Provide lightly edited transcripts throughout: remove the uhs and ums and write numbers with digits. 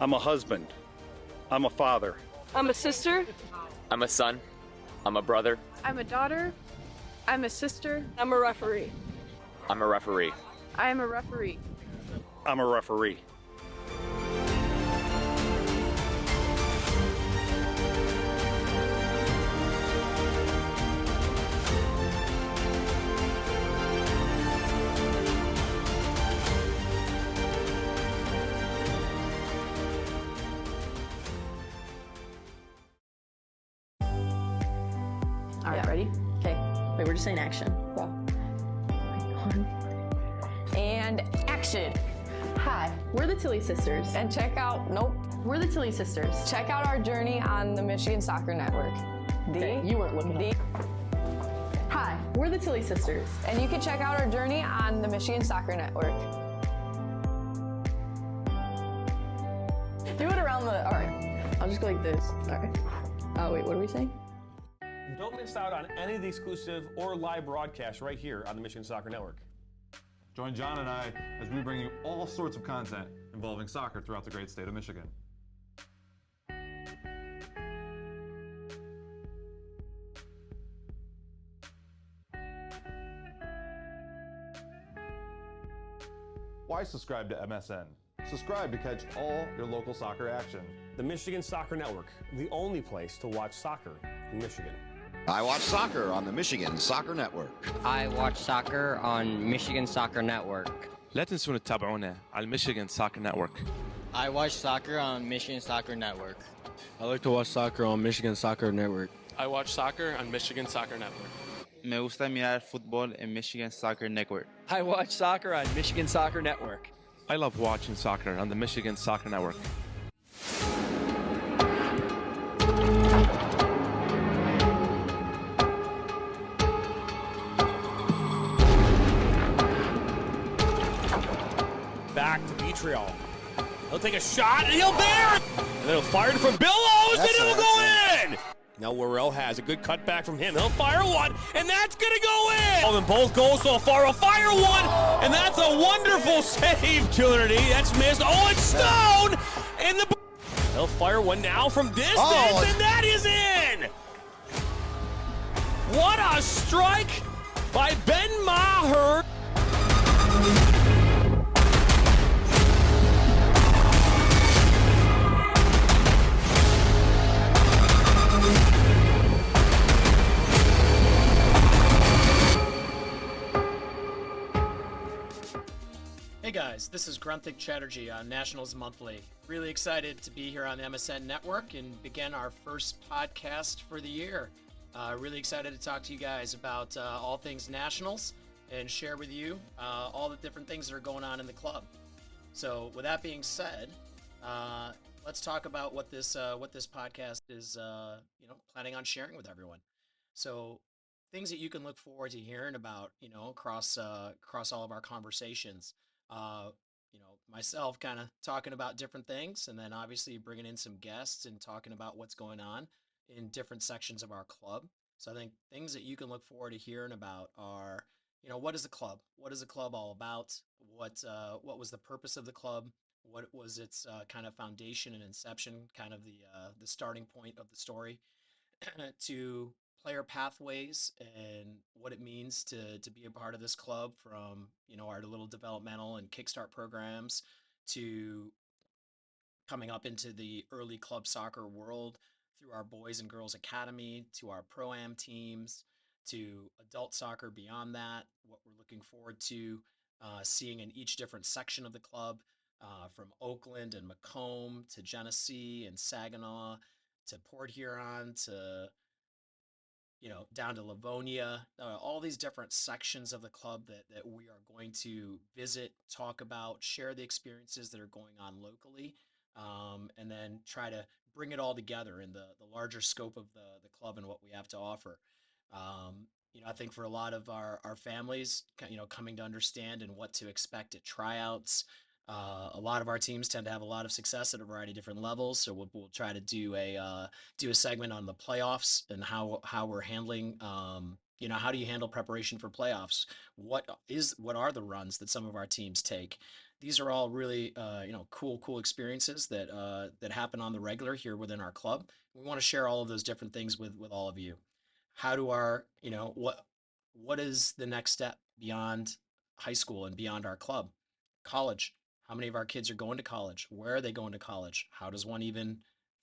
I'm a husband. I'm a father. I'm a sister. I'm a son. I'm a brother. I'm a daughter. I'm a sister. I'm a referee. I'm a referee. I am a referee. I'm a referee. All right, ready? Okay. Wait, we're just saying action. Yeah. And action. Hi, we're the Tilly Sisters. And check out, We're the Tilly Sisters. check out our journey on the Michigan Soccer Network. Okay, you weren't looking up. Hi, we're the Tilly Sisters. And you can check out our journey on the Michigan Soccer Network. Do it around the, all right. I'll just go like this. All right. Oh, wait, what are we saying? Don't miss out on any of the exclusive or live broadcasts right here on the Michigan Soccer Network. Join John and I as we bring you all sorts of content involving soccer throughout the great state of Michigan. Why subscribe to MSN? Subscribe to catch all your local soccer action. The Michigan Soccer Network, the only place to watch soccer in Michigan. I watch soccer on the Michigan Soccer Network. I watch soccer on Michigan Soccer Network. لا تنسون تتابعونا على Michigan Soccer Network. I watch soccer on Michigan Soccer Network. I like to watch soccer on Michigan Soccer Network. I watch soccer on Michigan Soccer Network. Me gusta mirar fútbol en Michigan Soccer Network. I watch soccer on Michigan Soccer Network. I love watching soccer on the Michigan Soccer Network. Back to Vitriol. He'll take a shot and he'll bear it! And then he'll fire it from Billows and it'll go in! Now Worrell has a good cutback from him. He'll fire one, and that's gonna go in! Oh, and both goals so far. He'll fire one, and that's a wonderful save, Killerney. That's missed. Oh, it's Stone! And the he'll fire one now from distance, and that is in! What a strike by Ben Maher! Hey guys, this is Gronthik Chatterjee on Nationals Monthly. Really excited to be here on the MSN Network and begin our first podcast for the year. Really excited to talk to you guys about all things Nationals and share with you all the different things that are going on in the club. So with that being said, let's talk about what this podcast is planning on sharing with everyone. So things that you can look forward to hearing about, across all of our conversations. Myself kind of talking about different things, and then obviously bringing in some guests and talking about what's going on in different sections of our club. So I think things that you can look forward to hearing about are, what is the club? What is the club all about? What was the purpose of the club? What was its kind of foundation and inception, kind of the starting point of the story, to player pathways and what it means to be a part of this club, from our little developmental and kickstart programs to coming up into the early club soccer world through our boys and girls academy, to our pro-am teams, to adult soccer beyond that, what we're looking forward to seeing in each different section of the club, from Oakland and Macomb to Genesee and Saginaw to Port Huron to down to Livonia, all these different sections of the club that we are going to visit, talk about, share the experiences that are going on locally, and then try to bring it all together in the larger scope of the club and what we have to offer. I think for a lot of our families, coming to understand and what to expect at tryouts, A lot of our teams tend to have a lot of success at a variety of different levels, so we'll try to do a segment on the playoffs and how we're handling. How do you handle preparation for playoffs? What are the runs that some of our teams take? These are all really cool experiences that happen on the regular here within our club. We want to share all of those different things with all of you. How do our what is the next step beyond high school and beyond our club? College. How many of our kids are going to college? Where are they going to college? How does one even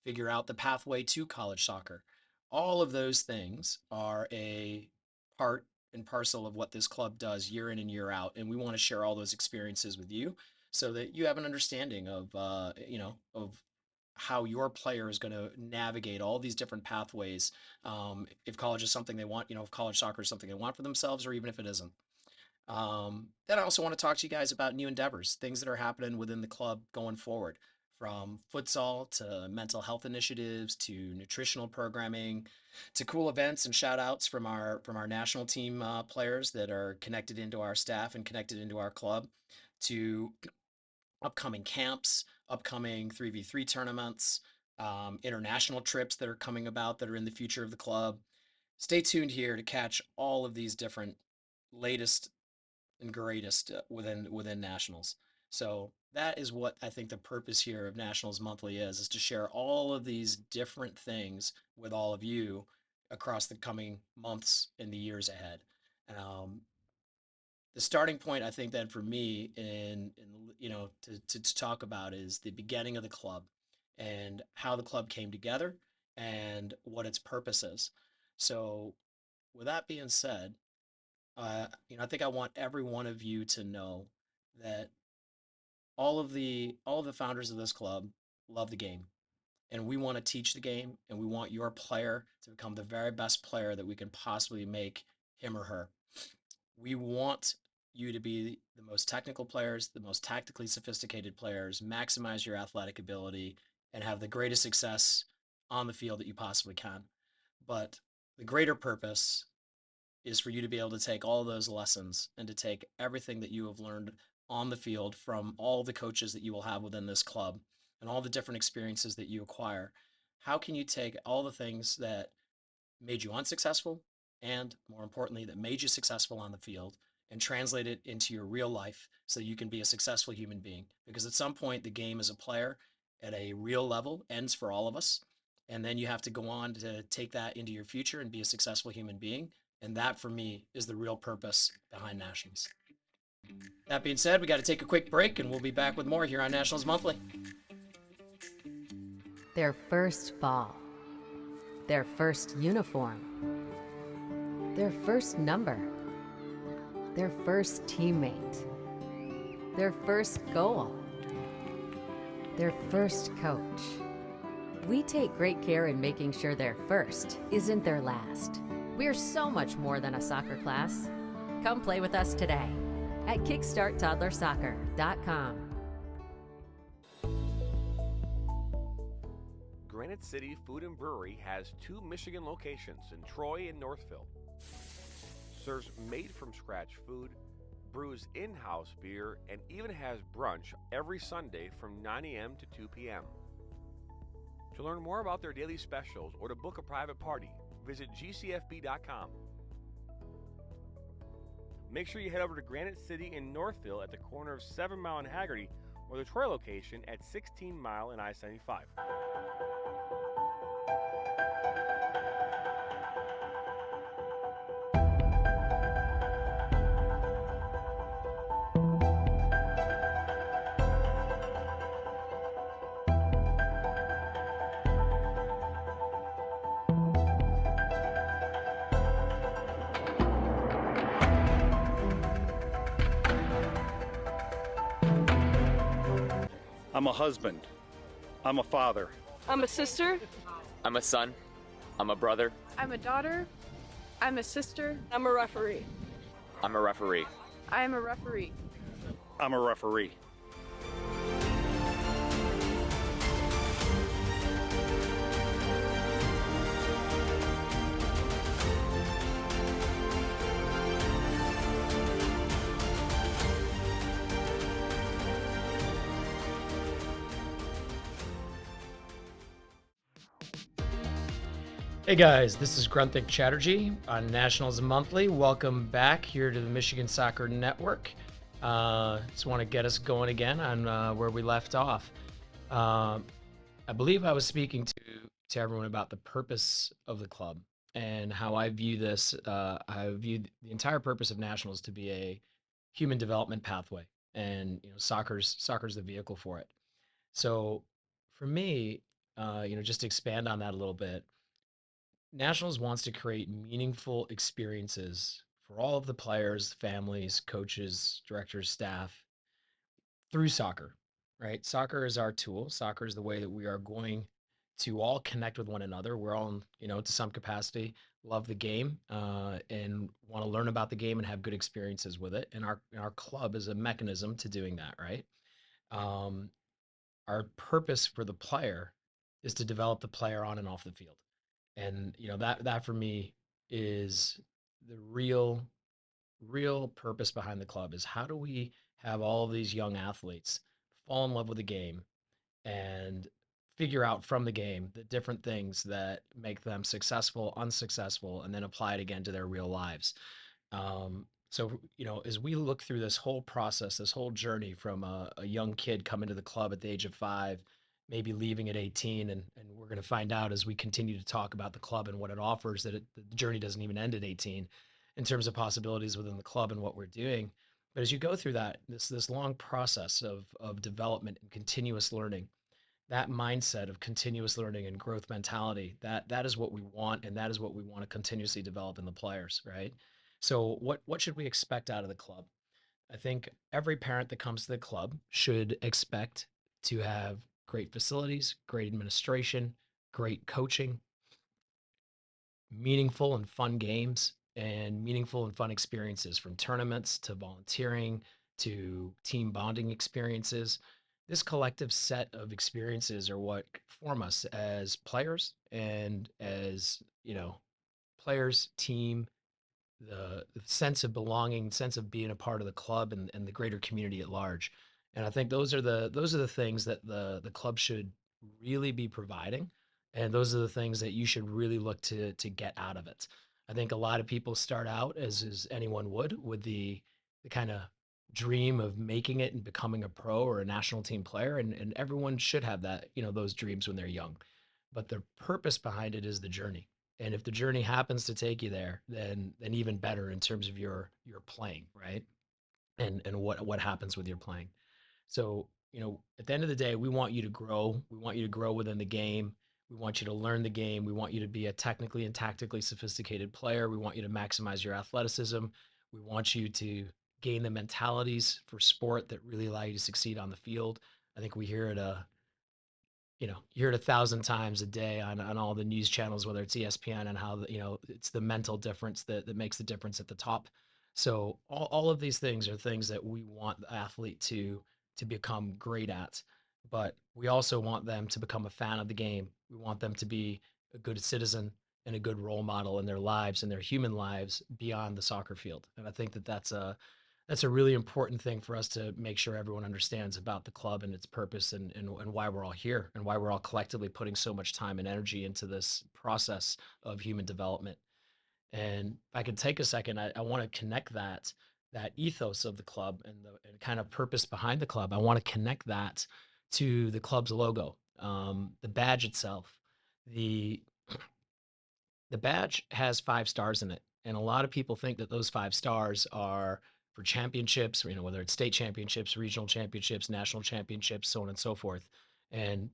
figure out the pathway to college soccer? All of those things are a part and parcel of what this club does year in and year out, and we want to share all those experiences with you so that you have an understanding of of how your player is going to navigate all these different pathways. If college is something they want, if college soccer is something they want for themselves, or even if it isn't. Then I also want to talk to you guys about new endeavors, things that are happening within the club going forward, from futsal to mental health initiatives to nutritional programming to cool events and shout outs from our national team players that are connected into our staff and connected into our club, to upcoming camps, upcoming 3v3 tournaments, international trips that are coming about that are in the future of the club. Stay tuned here to catch all of these different latest and greatest within Nationals. So that is what I think the purpose here of Nationals Monthly is to share all of these different things with all of you across the coming months and the years ahead. The starting point, I think, then for me, to talk about is the beginning of the club and how the club came together and what its purpose is. So, with that being said, I think I want every one of you to know that all of the founders of this club love the game, and we want to teach the game, and we want your player to become the very best player that we can possibly make him or her. We want you to be the most technical players, the most tactically sophisticated players, maximize your athletic ability, and have the greatest success on the field that you possibly can. But the greater purpose is for you to be able to take all of those lessons and to take everything that you have learned on the field from all the coaches that you will have within this club and all the different experiences that you acquire. How can you take all the things that made you unsuccessful and, more importantly, that made you successful on the field and translate it into your real life so you can be a successful human being? Because at some point, the game as a player at a real level ends for all of us. And then you have to go on to take that into your future and be a successful human being. And that, for me, is the real purpose behind Nationals. That being said, we got to take a quick break, and we'll be back with more here on Nationals Monthly. Their first ball. Their first uniform. Their first number. Their first teammate. Their first goal. Their first coach. We take great care in making sure their first isn't their last. We're so much more than a soccer class. Come play with us today at kickstarttoddlersoccer.com. Granite City Food and Brewery has 2 Michigan locations in Troy and Northville. Serves made-from-scratch food, brews in-house beer, and even has brunch every Sunday from 9 a.m. to 2 p.m. To learn more about their daily specials or to book a private party, visit gcfb.com. Make sure you head over to Granite City in Northville at the corner of 7 Mile and Haggerty, or the Troy location at 16 Mile and I-75. I'm a husband. I'm a father. I'm a sister. I'm a son. I'm a brother. I'm a daughter. I'm a sister. I'm a referee. I'm a referee. I am a referee. I'm a referee. Hey guys, this is Gronthik Chatterjee on Nationals Monthly. Welcome back here to the Michigan Soccer Network. Just want to get us going again on where we left off. I believe I was speaking to everyone about the purpose of the club and how I view this. I view the entire purpose of Nationals to be a human development pathway, and soccer's the vehicle for it. So, for me, just to expand on that a little bit, Nationals wants to create meaningful experiences for all of the players, families, coaches, directors, staff through soccer, right? Soccer is our tool. Soccer is the way that we are going to all connect with one another. We're all, to some capacity, love the game and want to learn about the game and have good experiences with it. And our club is a mechanism to doing that, right? Um, our purpose for the player is to develop the player on and off the field. And that for me is the real purpose behind the club is how do we have all of these young athletes fall in love with the game and figure out from the game the different things that make them successful, unsuccessful, and then apply it again to their real lives. So, as we look through this whole process, this whole journey from a young kid coming to the club at the age of 5, maybe leaving at 18, and we're going to find out as we continue to talk about the club and what it offers that the journey doesn't even end at 18 in terms of possibilities within the club and what we're doing. But as you go through this long process of development and continuous learning, that mindset of continuous learning and growth mentality, that is what we want, and that is what we want to continuously develop in the players, right? So what should we expect out of the club? I think every parent that comes to the club should expect to have great facilities, great administration, great coaching, meaningful and fun games, and meaningful and fun experiences, from tournaments to volunteering to team bonding experiences. This collective set of experiences are what form us as players and as, players, team, the sense of belonging, sense of being a part of the club and the greater community at large. And I think those are the things that the club should really be providing, and those are the things that you should really look to get out of it. I think a lot of people start out as anyone would with the kind of dream of making it and becoming a pro or a national team player, and everyone should have that, those dreams when they're young. But the purpose behind it is the journey. And if the journey happens to take you there, then even better in terms of your playing, right? And what happens with your playing. So, at the end of the day, we want you to grow. We want you to grow within the game. We want you to learn the game. We want you to be a technically and tactically sophisticated player. We want you to maximize your athleticism. We want you to gain the mentalities for sport that really allow you to succeed on the field. I think we hear it you hear it 1,000 times a day on all the news channels, whether it's ESPN, and how it's the mental difference that makes the difference at the top. So all of these things are things that we want the athlete to become great at, but we also want them to become a fan of the game. We want them to be a good citizen and a good role model in their lives and their human lives beyond the soccer field. And I think that that's a really important thing for us to make sure everyone understands about the club and its purpose, and why we're all here and why we're all collectively putting so much time and energy into this process of human development. And if I could take a second, I want to connect that ethos of the club and the kind of purpose behind the club. I want to connect that to the club's logo, the badge itself. The the badge has 5 stars in it, and a lot of people think that those 5 stars are for championships, whether it's state championships, regional championships, national championships, so on and so forth. And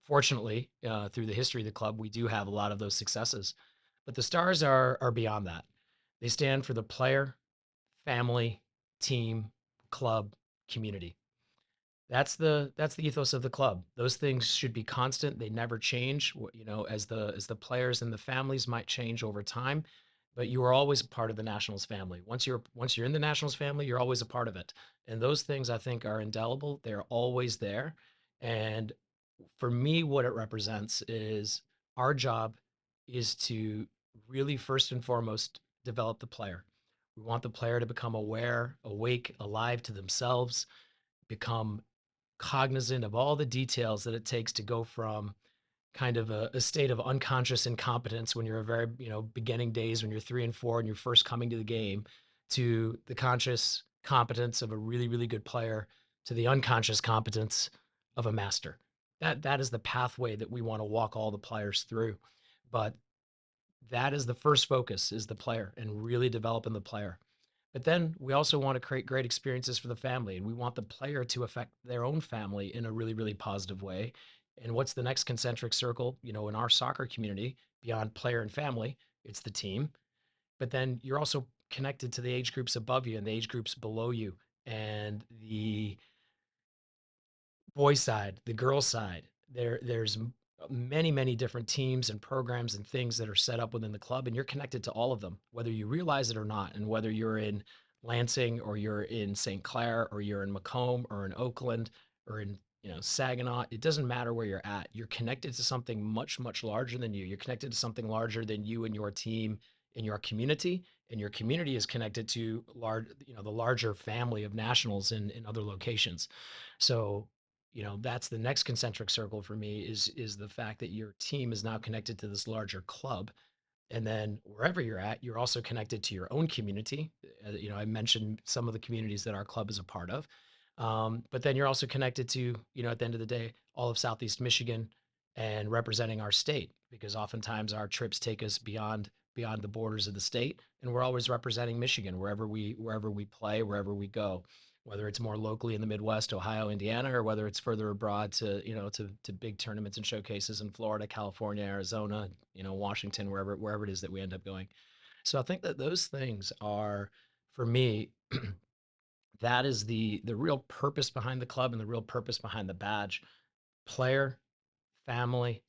fortunately, through the history of the club, we do have a lot of those successes. But the stars are beyond that. They stand for the player, family, team, club, community. That's the ethos of the club. Those things should be constant. They never change. As the players and the families might change over time, but you are always a part of the Nationals family. Once you're in the Nationals family, you're always a part of it. And those things, I think, are indelible. They're always there. And for me, what it represents is our job is to really first and foremost develop the player. We want the player to become aware, awake, alive to themselves, become cognizant of all the details that it takes to go from kind of a state of unconscious incompetence when you're a very, beginning days when you're 3 and 4 and you're first coming to the game, to the conscious competence of a really, really good player, to the unconscious competence of a master. That is the pathway that we want to walk all the players through. But that is the first focus, is the player and really developing the player. But then we also want to create great experiences for the family, and we want the player to affect their own family in a really, really positive way. And what's the next concentric circle? In our soccer community, beyond player and family, it's the team. But then you're also connected to the age groups above you and the age groups below you, and the boys side, the girls side. There's many, many different teams and programs and things that are set up within the club, and you're connected to all of them, whether you realize it or not. And whether you're in Lansing or you're in St. Clair or you're in Macomb or in Oakland or in Saginaw, it doesn't matter where you're at. You're connected to something much, much larger than you. You're connected to something larger than you and your team in your community, and your community is connected to the larger family of nationals in other locations. So that's the next concentric circle for me, is the fact that your team is now connected to this larger club. And then wherever you're at, you're also connected to your own community. I mentioned some of the communities that our club is a part of. But then you're also connected to, at the end of the day, all of Southeast Michigan and representing our state, because oftentimes our trips take us beyond the borders of the state, and we're always representing Michigan wherever we play, wherever we go, whether it's more locally in the Midwest, Ohio, Indiana, or whether it's further abroad to big tournaments and showcases in Florida, California, Arizona, Washington, wherever it is that we end up going. So I think that those things are, for me, that is the real purpose behind the club and the real purpose behind the badge. Player, family,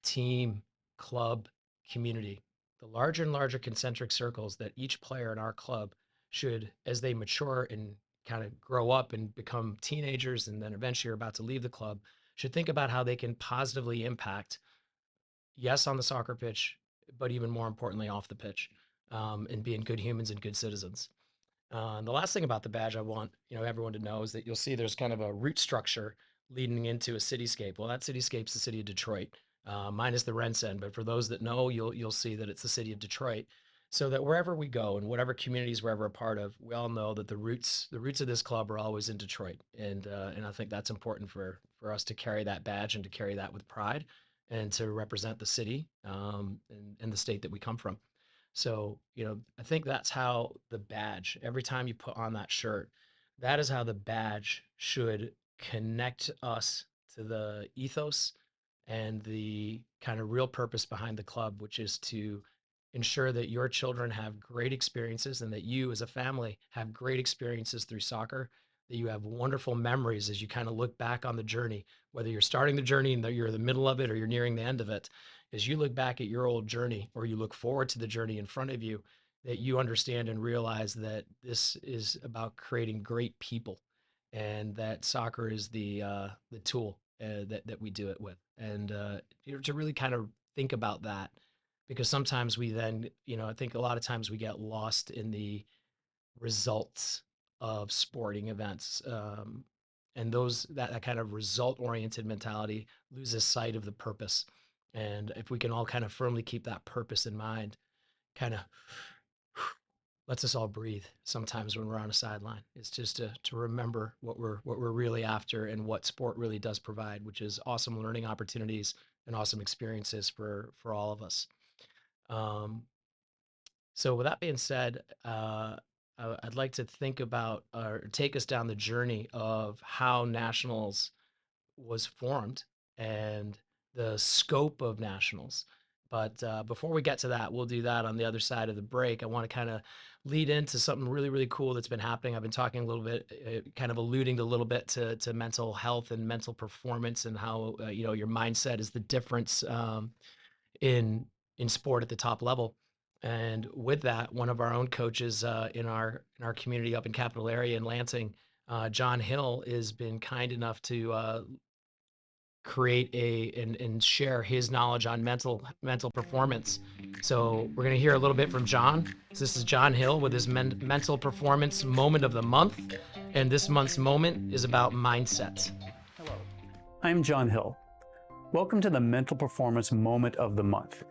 team, club, community. The larger and larger concentric circles that each player in our club should, as they mature and kind of grow up and become teenagers and then eventually are about to leave the club, should think about how they can positively impact, yes, on the soccer pitch, but even more importantly, off the pitch, and being good humans and good citizens. And the last thing about the badge I want everyone to know is that you'll see there's kind of a root structure leading into a cityscape. Well, that cityscape's the city of Detroit, minus the RenCen. But for those that know, you'll see that it's the city of Detroit. So that wherever we go and whatever communities we're ever a part of, we all know that the roots of this club are always in Detroit. And I think that's important for us to carry that badge and to carry that with pride and to represent the city and the state that we come from. So, I think that's how the badge, every time you put on that shirt, that is how the badge should connect us to the ethos and the kind of real purpose behind the club, which is to ensure that your children have great experiences and that you as a family have great experiences through soccer, that you have wonderful memories as you kind of look back on the journey, whether you're starting the journey and you're in the middle of it or you're nearing the end of it. As you look back at your old journey or you look forward to the journey in front of you, that you understand and realize that this is about creating great people, and that soccer is the tool that we do it with. And to really kind of think about that, because sometimes we then, I think a lot of times we get lost in the results of sporting events. And that kind of result-oriented mentality loses sight of the purpose. And if we can all kind of firmly keep that purpose in mind, kind of lets us all breathe sometimes when we're on a sideline. It's just to remember what we're really after and what sport really does provide, which is awesome learning opportunities and awesome experiences for all of us. So with that being said, I'd like to think about or take us down the journey of how Nationals was formed and the scope of Nationals. But before we get to that, we'll do that on the other side of the break. I want to kind of lead into something really, really cool that's been happening. I've been talking a little bit, kind of alluding a little bit to mental health and mental performance and how, your mindset is the difference in sport at the top level. And with that, one of our own coaches in our community up in Capital Area in Lansing, John Hill, has been kind enough to create and share his knowledge on mental performance. So we're going to hear a little bit from John. So this is John Hill with his mental performance moment of the month. And this month's moment is about mindset. Hello, I'm John Hill. Welcome to the Mental Performance Moment of the Month.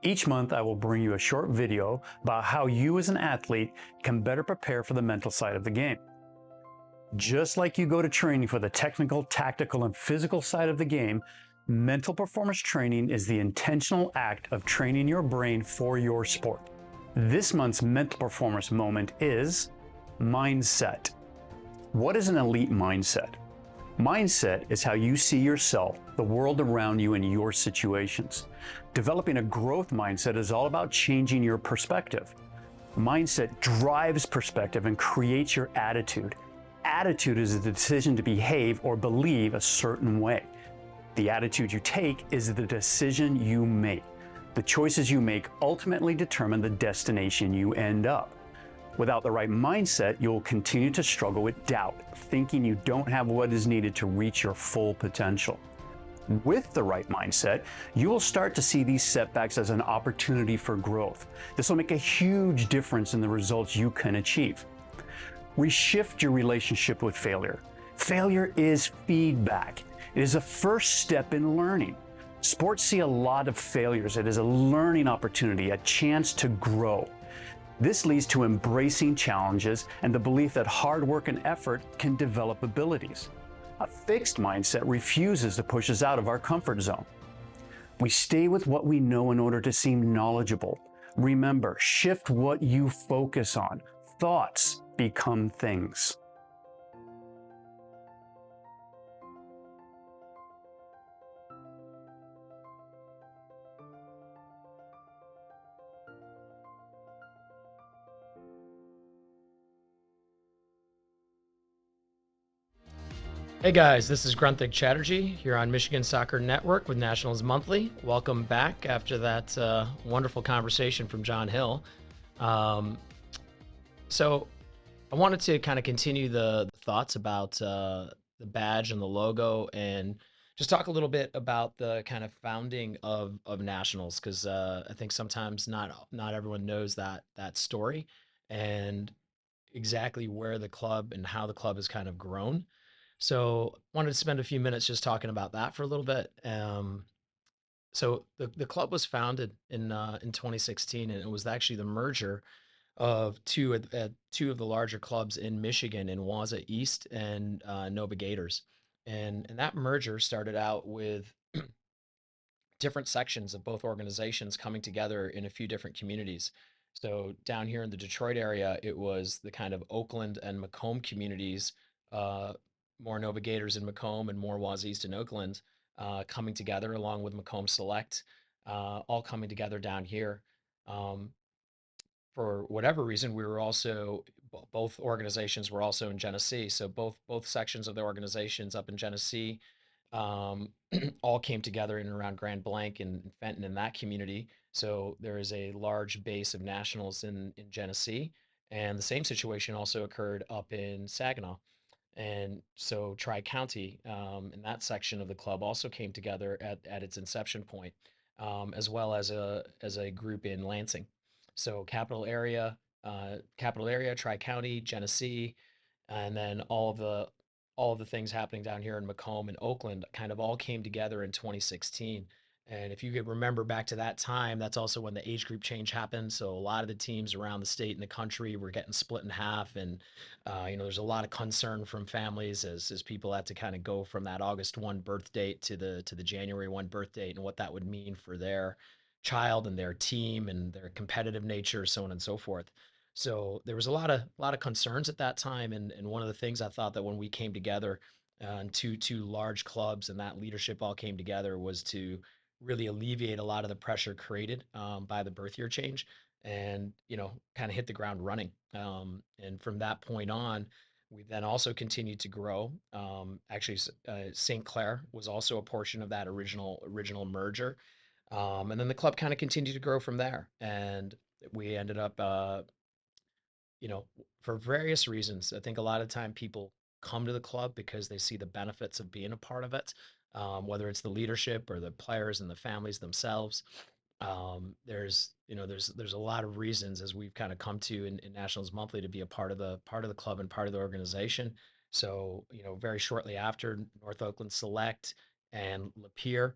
Each month, I will bring you a short video about how you as an athlete can better prepare for the mental side of the game. Just like you go to training for the technical, tactical, and physical side of the game, mental performance training is the intentional act of training your brain for your sport. This month's mental performance moment is mindset. What is an elite mindset? Mindset is how you see yourself, the world around you, and your situations. Developing a growth mindset is all about changing your perspective. Mindset drives perspective and creates your attitude. Attitude is the decision to behave or believe a certain way. The attitude you take is the decision you make. The choices you make ultimately determine the destination you end up. Without the right mindset, you'll continue to struggle with doubt, thinking you don't have what is needed to reach your full potential. With the right mindset, you will start to see these setbacks as an opportunity for growth. This will make a huge difference in the results you can achieve. Reshift your relationship with failure. Failure is feedback. It is a first step in learning. Sports see a lot of failures. It is a learning opportunity, a chance to grow. This leads to embracing challenges and the belief that hard work and effort can develop abilities. A fixed mindset refuses to push us out of our comfort zone. We stay with what we know in order to seem knowledgeable. Remember, shift what you focus on. Thoughts become things. Hey guys, this is Gronthik Chatterjee here on Michigan Soccer Network with Nationals Monthly. Welcome back after that wonderful conversation from John Hill. So I wanted to kind of continue the thoughts about the badge and the logo and just talk a little bit about the kind of founding of Nationals, because I think sometimes not everyone knows that story and exactly where the club and how the club has kind of grown. So wanted to spend a few minutes just talking about that for a little bit. So the club was founded in 2016, and it was actually the merger of two of the larger clubs in Michigan, in Waza East and Nova Gators, and that merger started out with different sections of both organizations coming together in a few different communities. So down here in the Detroit area, it was the kind of Oakland and Macomb communities, uh, more Nova Gators in Macomb and more Waz East in Oakland, coming together along with Macomb Select, all coming together down here. Um, for whatever reason, we were also both organizations were also in Genesee. So both sections of the organizations up in Genesee um, all came together in and around Grand Blanc and Fenton in that community. So there is a large base of nationals in Genesee. And the same situation also occurred up in Saginaw. And so Tri County in that section of the club also came together at its inception point, as well as a group in Lansing. So capital area, Tri County, Genesee, and then all of the things happening down here in Macomb and Oakland kind of all came together in 2016. And if you could remember back to that time, that's also when the age group change happened. So a lot of the teams around the state and the country were getting split in half, and there's a lot of concern from families as people had to kind of go from that August 1 birth date to the January 1 birth date, and what that would mean for their child and their team and their competitive nature, so on and so forth. So there was a lot of concerns at that time, and one of the things I thought that when we came together and two large clubs and that leadership all came together was to really alleviate a lot of the pressure created by the birth year change, and kind of hit the ground running. And from that point on, we then also continued to grow. Actually, St. Clair was also a portion of that original merger, and then the club kind of continued to grow from there, and we ended up for various reasons. I think a lot of time people come to the club because they see the benefits of being a part of it, whether it's the leadership or the players and the families themselves. There's a lot of reasons, as we've kind of come to in Nationals Monthly, to be a part of the club and part of the organization. So very shortly after, North Oakland Select and Lapeer.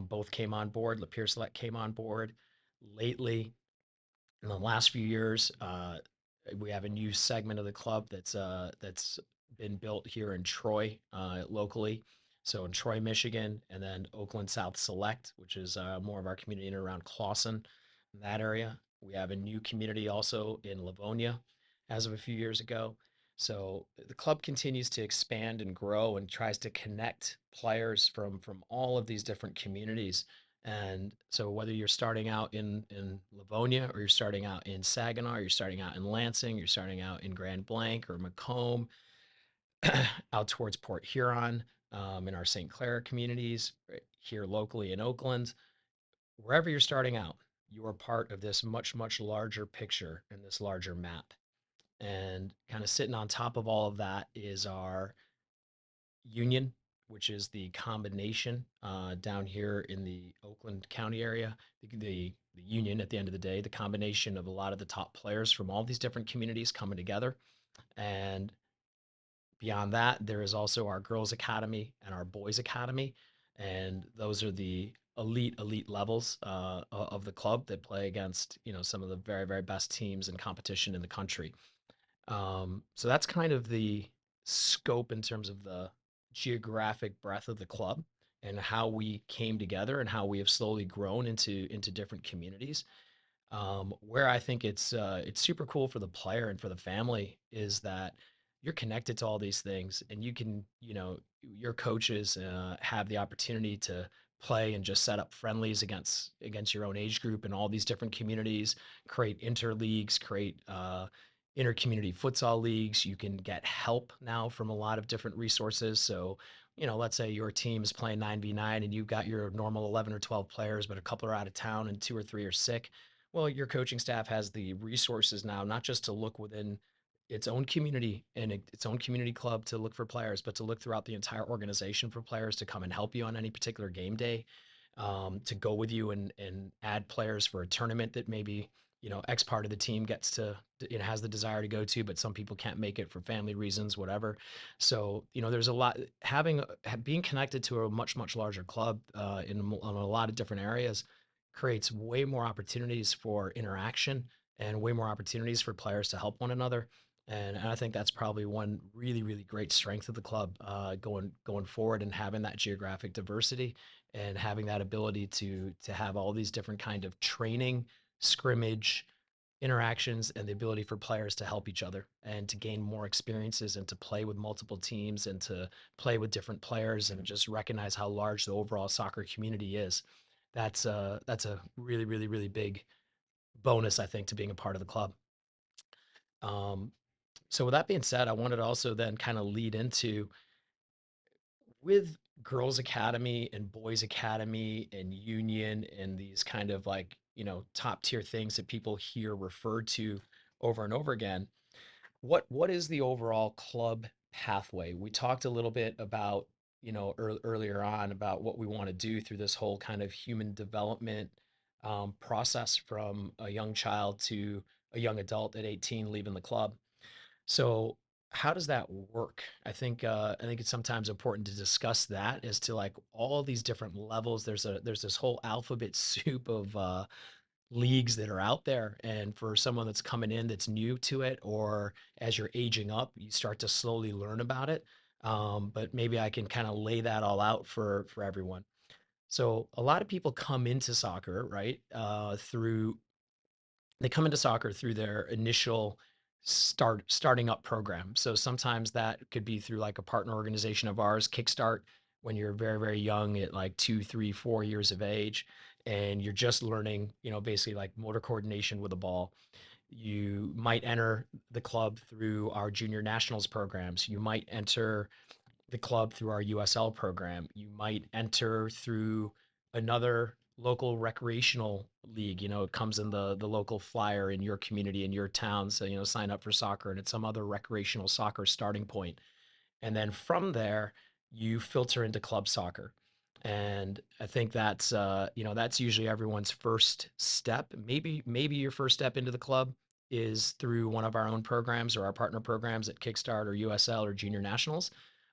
Both came on board. Lapeer Select came on board lately. In the last few years, we have a new segment of the club that's been built here in Troy, locally. So in Troy, Michigan, and then Oakland South Select, which is more of our community in and around Clawson, in that area. We have a new community also in Livonia as of a few years ago. So the club continues to expand and grow and tries to connect players from all of these different communities. And so whether you're starting out in Livonia or you're starting out in Saginaw, or you're starting out in Lansing, you're starting out in Grand Blanc or Macomb, out towards Port Huron, in our St. Clair communities, right here locally in Oakland, wherever you're starting out, you are part of this much, much larger picture and this larger map. And kind of sitting on top of all of that is our union, which is the combination down here in the Oakland County area. The union, at the end of the day, the combination of a lot of the top players from all these different communities coming together. And beyond that, there is also our girls' academy and our boys' academy. And those are the elite levels of the club that play against, some of the very, very best teams and competition in the country. So that's kind of the scope in terms of the geographic breadth of the club and how we came together and how we have slowly grown into different communities. Where I think it's super cool for the player and for the family is that you're connected to all these things, and you can, your coaches have the opportunity to play and just set up friendlies against your own age group in all these different communities, create interleagues, create intercommunity futsal leagues. You can get help now from a lot of different resources. So, let's say your team is playing 9v9 and you've got your normal 11 or 12 players, but a couple are out of town and 2 or 3 are sick. Well, your coaching staff has the resources now, not just to look within its own community and its own community club to look for players, but to look throughout the entire organization for players to come and help you on any particular game day, to go with you and add players for a tournament that maybe, X part of the team gets to, has the desire to go to, but some people can't make it for family reasons, whatever. So, there's a lot, being connected to a much, much larger club in a lot of different areas creates way more opportunities for interaction and way more opportunities for players to help one another. And I think that's probably one really, really great strength of the club going forward, and having that geographic diversity and having that ability to have all these different kind of training, scrimmage, interactions, and the ability for players to help each other and to gain more experiences and to play with multiple teams and to play with different players and just recognize how large the overall soccer community is. That's a really, really, really big bonus, I think, to being a part of the club. So with that being said, I wanted to also then kind of lead into, with girls academy and boys academy and union and these kind of like, top tier things that people hear referred to over and over again, what is the overall club pathway? We talked a little bit about, earlier on about what we want to do through this whole kind of human development process from a young child to a young adult at 18 leaving the club. So how does that work? I think it's sometimes important to discuss that as to like all these different levels. There's this whole alphabet soup of leagues that are out there, and for someone that's coming in that's new to it, or as you're aging up, you start to slowly learn about it. But maybe I can kind of lay that all out for everyone. So a lot of people come into soccer, right? They come into soccer through their initial starting up program. So sometimes that could be through like a partner organization of ours, Kickstart, when you're very, very young at like 2, 3, 4 years of age, and you're just learning, basically like motor coordination with a ball. You might enter the club through our junior nationals programs. You might enter the club through our USL program. You might enter through another local recreational league. It comes in the local flyer in your community, in your town. So, sign up for soccer, and it's some other recreational soccer starting point. And then from there, you filter into club soccer. And I think that's usually everyone's first step. Maybe your first step into the club is through one of our own programs or our partner programs at Kickstart or USL or Junior Nationals.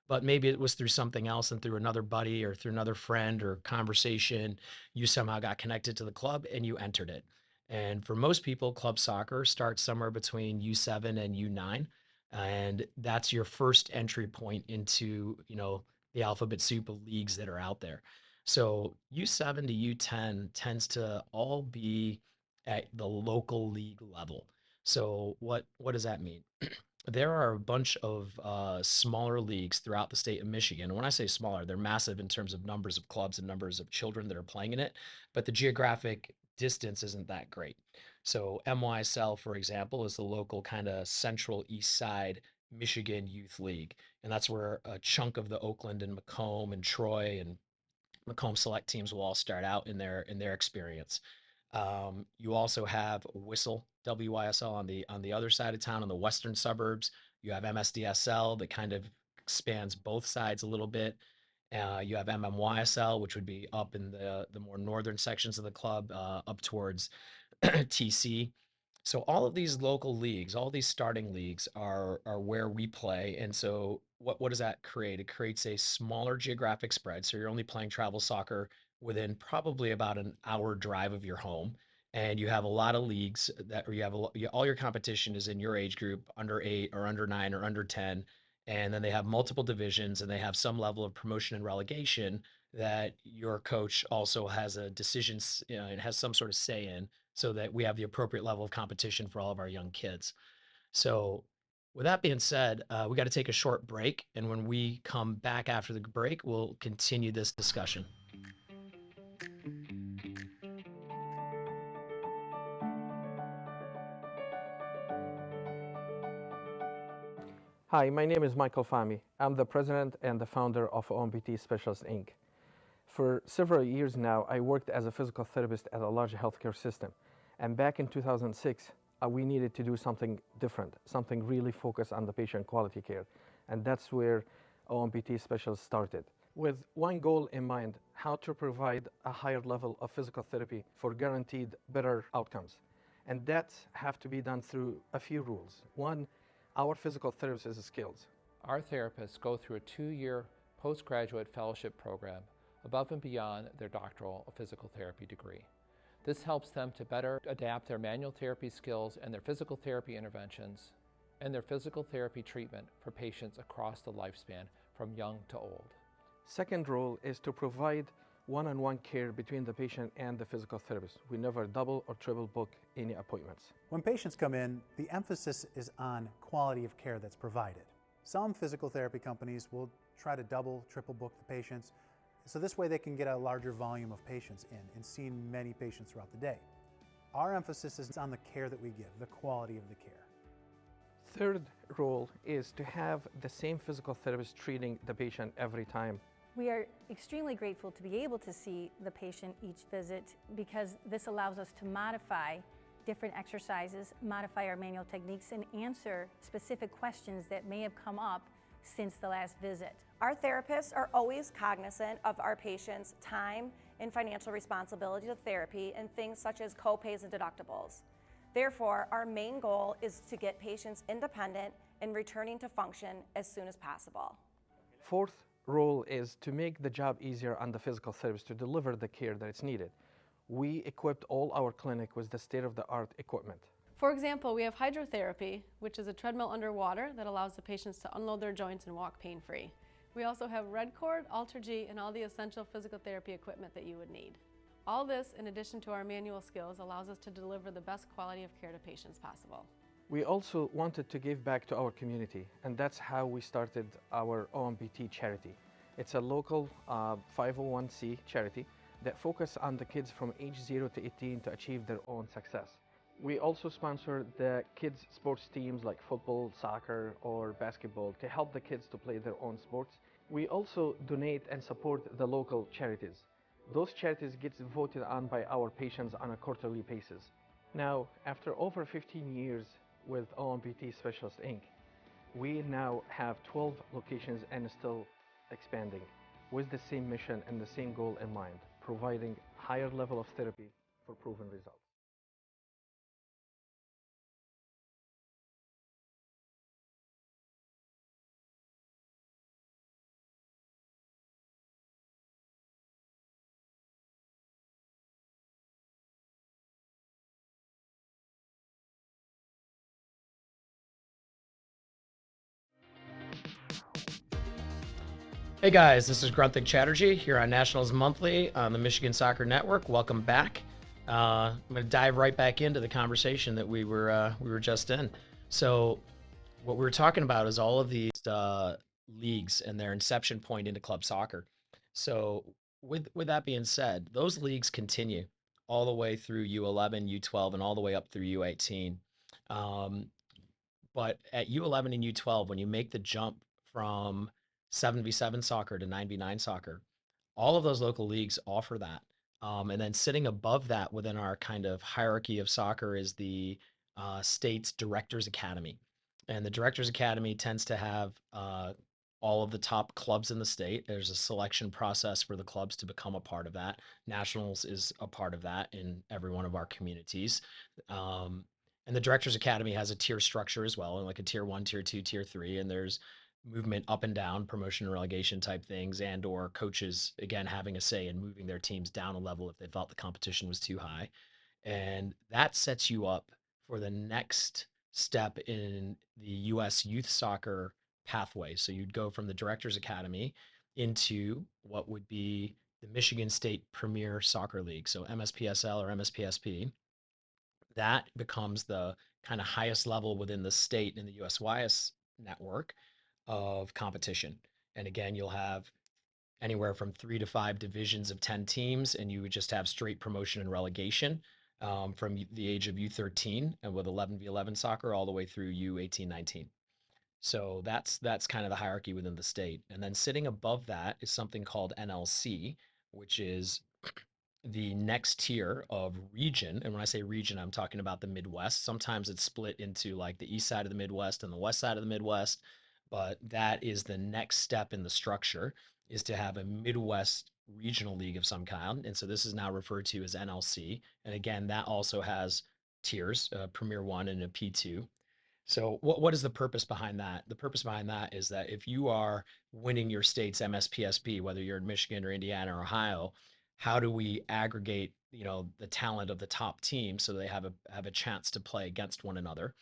but maybe it was through something else and through another buddy or through another friend or conversation, you somehow got connected to the club and you entered it. And for most people, club soccer starts somewhere between U7 and U9. And that's your first entry point into, the alphabet soup of leagues that are out there. So U7 to U10 tends to all be at the local league level. So what does that mean? There are a bunch of smaller leagues throughout the state of Michigan. And when I say smaller, they're massive in terms of numbers of clubs and numbers of children that are playing in it, but the geographic distance isn't that great. So MYSL, for example, is the local kind of central east side Michigan youth league. And that's where a chunk of the Oakland and Macomb and Troy and Macomb select teams will all start out in their experience. You also have Whistle WYSL on the other side of town in the western suburbs. You have MSDSL that kind of expands both sides a little bit. You have MMYSL, which would be up in the more northern sections of the club, up towards TC. So all of these local leagues, all these starting leagues are where we play. And so what does that create? It creates a smaller geographic spread. So you're only playing travel soccer within probably about an hour drive of your home. And you have a lot of leagues that, or you have all your competition is in your age group, under 8 or under 9 or under 10. And then they have multiple divisions and they have some level of promotion and relegation that your coach also has a decision, and has some sort of say in, so that we have the appropriate level of competition for all of our young kids. So with that being said, we got to take a short break. And when we come back after the break, we'll continue this discussion. Hi, my name is Michael Fahmy. I'm the president and the founder of OMBT Specialist Inc. For several years now, I worked as a physical therapist at a large healthcare system. And back in 2006, we needed to do something different, something really focused on the patient quality care. And that's where OMBT Specialist started. With one goal in mind, how to provide a higher level of physical therapy for guaranteed better outcomes. And that have to be done through a few rules. One, our physical therapists' skills. Our therapists go through a 2-year postgraduate fellowship program above and beyond their doctoral physical therapy degree. This helps them to better adapt their manual therapy skills and their physical therapy interventions and their physical therapy treatment for patients across the lifespan from young to old. Second role is to provide one-on-one care between the patient and the physical therapist. We never double or triple book any appointments. When patients come in, the emphasis is on quality of care that's provided. Some physical therapy companies will try to double, triple book the patients, so this way they can get a larger volume of patients in and seeing many patients throughout the day. Our emphasis is on the care that we give, the quality of the care. Third role is to have the same physical therapist treating the patient every time. We are extremely grateful to be able to see the patient each visit because this allows us to modify different exercises, modify our manual techniques, and answer specific questions that may have come up since the last visit. Our therapists are always cognizant of our patients' time and financial responsibility to therapy and things such as co-pays and deductibles. Therefore, our main goal is to get patients independent and returning to function as soon as possible. Fourth role is to make the job easier on the physical therapist to deliver the care that is needed. We equipped all our clinic with the state-of-the-art equipment. For example, we have hydrotherapy, which is a treadmill underwater that allows the patients to unload their joints and walk pain-free. We also have red cord, Alter-G, and all the essential physical therapy equipment that you would need. All this, in addition to our manual skills, allows us to deliver the best quality of care to patients possible. We also wanted to give back to our community, and that's how we started our OMBT charity. It's a local 501c charity that focuses on the kids from age 0 to 18 to achieve their own success. We also sponsor the kids' sports teams like football, soccer, or basketball to help the kids to play their own sports. We also donate and support the local charities. Those charities get voted on by our patients on a quarterly basis. Now, after over 15 years with OMBT Specialist Inc., we now have 12 locations and still expanding with the same mission and the same goal in mind, providing higher level of therapy for proven results. Hey guys, this is Gronthik Chatterjee here on Nationals Monthly on the Michigan Soccer Network. Welcome back. I'm going to dive right back into the conversation that we were just in. So, what we were talking about is all of these leagues and their inception point into club soccer. So, with that being said, those leagues continue all the way through U11, U12, and all the way up through U18. But at U11 and U12, when you make the jump from 7v7 soccer to 9v9 soccer, all of those local leagues offer that. And then sitting above that within our kind of hierarchy of soccer is the state's Directors Academy. And the Directors Academy tends to have all of the top clubs in the state. There's a selection process for the clubs to become a part of that. Nationals is a part of that in every one of our communities. And the Directors Academy has a tier structure as well, and like a tier 1, tier 2, tier 3, and there's movement up and down, promotion and relegation type things, and or coaches again having a say in moving their teams down a level if they felt the competition was too high. And that sets you up for the next step in the US youth soccer pathway. So you'd go from the Directors Academy into what would be the Michigan State Premier Soccer League, so MSPSL or MSPSP. That becomes the kind of highest level within the state in the USYS network of competition. And again, you'll have anywhere from 3 to 5 divisions of 10 teams, and you would just have straight promotion and relegation from the age of U13 and with 11v11 soccer all the way through U18-19. So that's kind of the hierarchy within the state. And then sitting above that is something called NLC, which is the next tier of region. And when I say region, I'm talking about the Midwest. Sometimes it's split into like the east side of the Midwest and the west side of the Midwest, but that is the next step in the structure, is to have a Midwest regional league of some kind. And so this is now referred to as NLC. And again, that also has tiers, Premier 1 and a P2. So what is the purpose behind that? The purpose behind that is that if you are winning your state's MSPSP, whether you're in Michigan or Indiana or Ohio, how do we aggregate, the talent of the top team so they have a chance to play against one another,